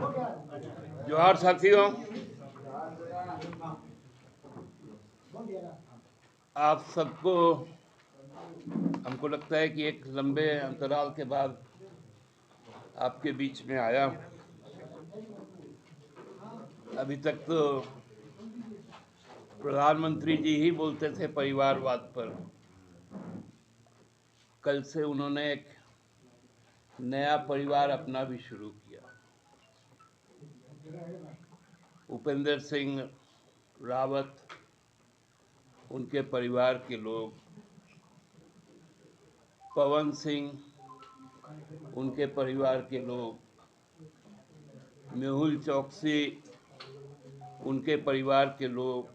जोहार साथियों, आप सबको हमको लगता है कि एक लंबे अंतराल के बाद आपके बीच में आया। अभी तक तो प्रधानमंत्री जी ही बोलते थे परिवारवाद पर। कल से उन्होंने एक नया परिवार अपना भी शुरू किया। उपेंद्र सिंह रावत, उनके परिवार के लोग, पवन सिंह, उनके परिवार के लोग, मेहुल चौकसी, उनके परिवार के लोग,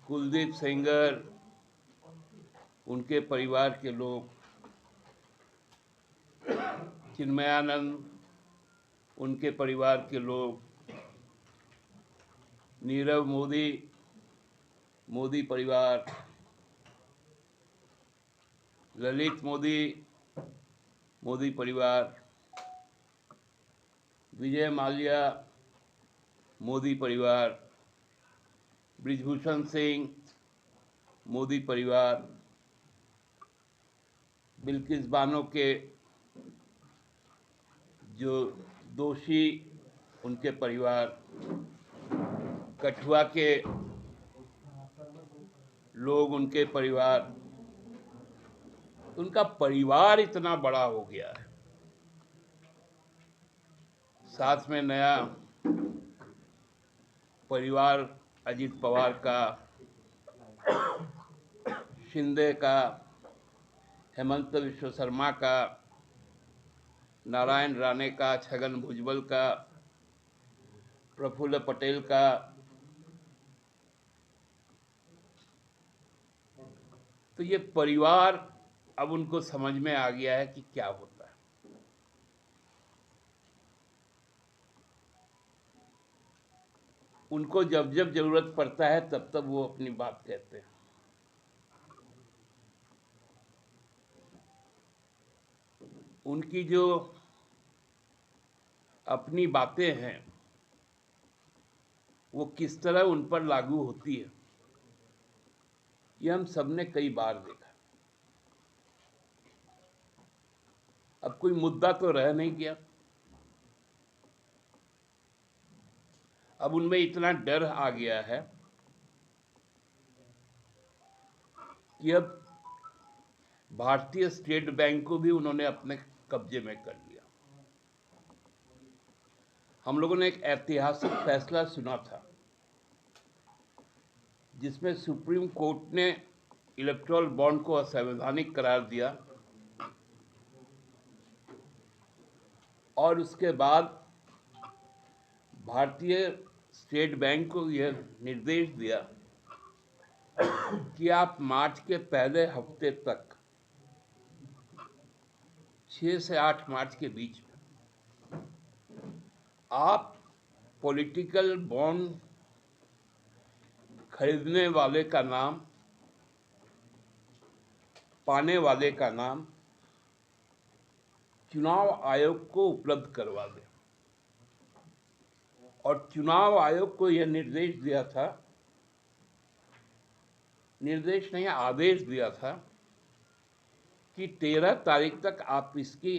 कुलदीप सेंगर, उनके परिवार के लोग, चिन्मयानंद, उनके परिवार के लोग, नीरव मोदी, मोदी परिवार, ललित मोदी, मोदी परिवार, विजय माल्या, मोदी परिवार, ब्रिजभूषण सिंह, मोदी परिवार, बिल्किस बानो के जो दोषी, उनके परिवार, कठुआ के लोग, उनके परिवार। उनका परिवार इतना बड़ा हो गया है। साथ में नया परिवार अजित पवार का, शिंदे का, हेमंत विश्व शर्मा का, नारायण राणे का, छगन भुजबल का, प्रफुल्ल पटेल का। तो ये परिवार अब उनको समझ में आ गया है कि क्या होता है। उनको जब जब जरूरत पड़ता है तब तब वो अपनी बात कहते हैं। उनकी जो अपनी बातें हैं वो किस तरह उन पर लागू होती है, ये हम सबने कई बार देखा। अब कोई मुद्दा तो रह नहीं गया। अब उनमें इतना डर आ गया है कि अब भारतीय स्टेट बैंक को भी उन्होंने अपने कब्जे में कर लिया। हम लोगों ने एक ऐतिहासिक फैसला सुना था जिसमें सुप्रीम कोर्ट ने इलेक्टोरल बॉन्ड को असंवैधानिक करार दिया और उसके बाद भारतीय स्टेट बैंक को यह निर्देश दिया कि आप मार्च के पहले हफ्ते तक, 6 से 8 मार्च के बीच में, आप पॉलिटिकल बॉन्ड खरीदने वाले का नाम, पाने वाले का नाम चुनाव आयोग को उपलब्ध करवा दें। और चुनाव आयोग को यह निर्देश दिया था, निर्देश नहीं आदेश दिया था कि 13 तारीख तक आप इसकी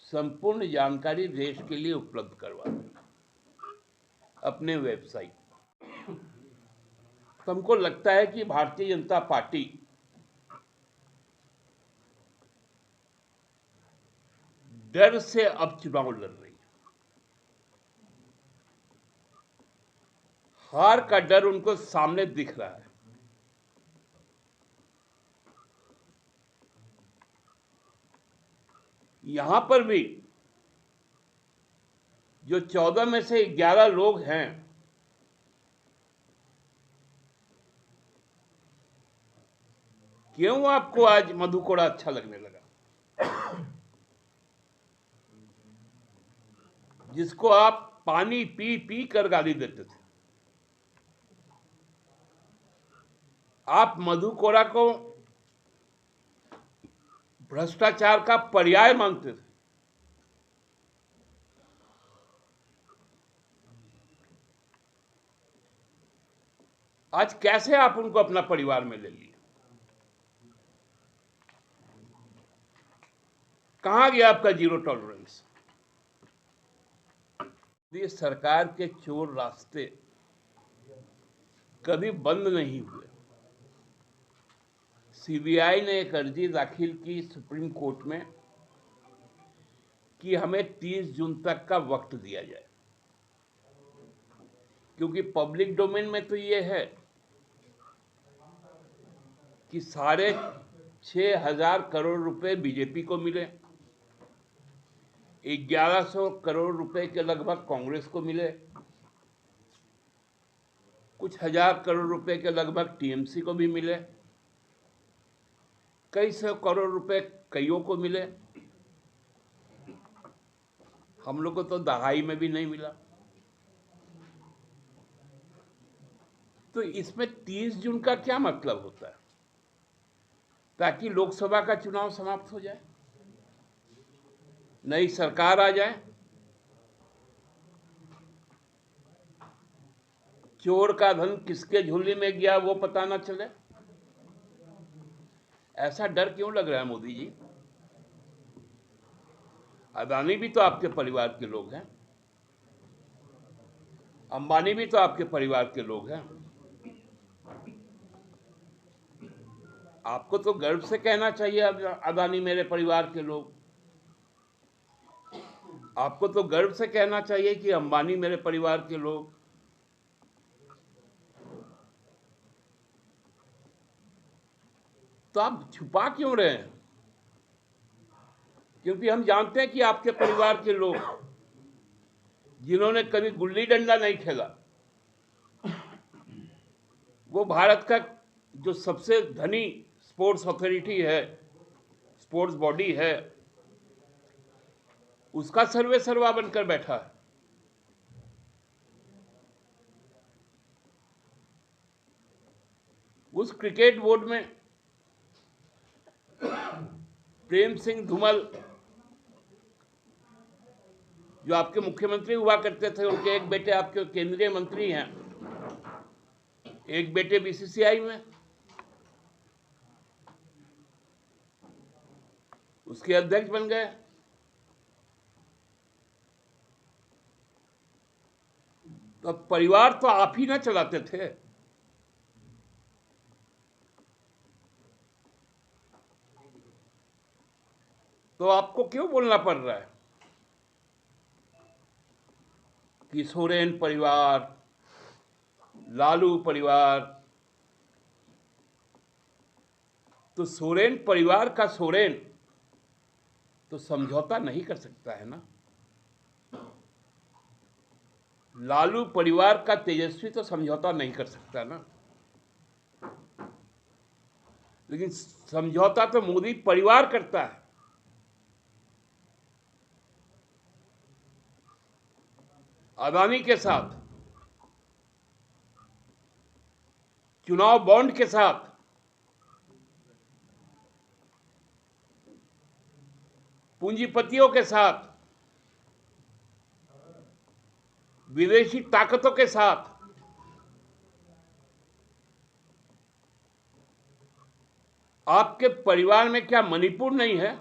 संपूर्ण जानकारी देश के लिए उपलब्ध करवा दें अपने वेबसाइट। तो हमको लगता है कि भारतीय जनता पार्टी डर से अब चुनाव लड़ रही है। हार का डर उनको सामने दिख रहा है। यहां पर भी जो 14 में से 11 लोग हैं, क्यों आपको आज मधु कोड़ा अच्छा लगने लगा? जिसको आप पानी पी पी कर गाली देते थे, आप मधु कोड़ा को भ्रष्टाचार का पर्याय मानते थे। आज कैसे आप उनको अपना परिवार में ले लिए? कहां गया आपका जीरो टॉलरेंस? ये सरकार के चोर रास्ते कभी बंद नहीं हुए। सीबीआई ने एक अर्जी दाखिल की सुप्रीम कोर्ट में कि हमें 30 जून तक का वक्त दिया जाए, क्योंकि पब्लिक डोमेन में तो ये है कि 6,500 करोड़ रुपए बीजेपी को मिले, 1100 करोड़ रुपए के लगभग कांग्रेस को मिले, कुछ हजार करोड़ रुपए के लगभग टीएमसी को भी मिले, कई सौ करोड़ रुपए कईयों को मिले। हम लोग को तो दहाई में भी नहीं मिला। तो इसमें 30 जून का क्या मतलब होता है? ताकि लोकसभा का चुनाव समाप्त हो जाए, नई सरकार आ जाए, चोर का धन किसके झोली में गया वो पता ना चले। ऐसा डर क्यों लग रहा है मोदी जी? अदानी भी तो आपके परिवार के लोग हैं, अंबानी भी तो आपके परिवार के लोग हैं। आपको तो गर्व से कहना चाहिए अदानी मेरे परिवार के लोग। आपको तो गर्व से कहना चाहिए कि अंबानी मेरे परिवार के लोग। तो आप छुपा क्यों रहे हैं? क्योंकि हम जानते हैं कि आपके परिवार के लोग जिन्होंने कभी गुल्ली डंडा नहीं खेला, वो भारत का जो सबसे धनी स्पोर्ट्स अथॉरिटी है, स्पोर्ट्स बॉडी है, उसका सर्वे सर्वा बनकर बैठा है। उस क्रिकेट बोर्ड में प्रेम सिंह धूमल जो आपके मुख्यमंत्री हुआ करते थे, उनके एक बेटे आपके केंद्रीय मंत्री हैं, एक बेटे बीसीसीआई में, उसके अध्यक्ष बन गए। तो परिवार तो आप ही ना चलाते थे। तो आपको क्यों बोलना पड़ रहा है कि सोरेन परिवार, लालू परिवार? तो सोरेन परिवार का सोरेन तो समझौता नहीं कर सकता है ना। लालू परिवार का तेजस्वी तो समझौता नहीं कर सकता ना। लेकिन समझौता तो मोदी परिवार करता है। अदानी के साथ, चुनाव बॉन्ड के साथ, पूंजीपतियों के साथ, विदेशी ताकतों के साथ। आपके परिवार में क्या मणिपुर नहीं है?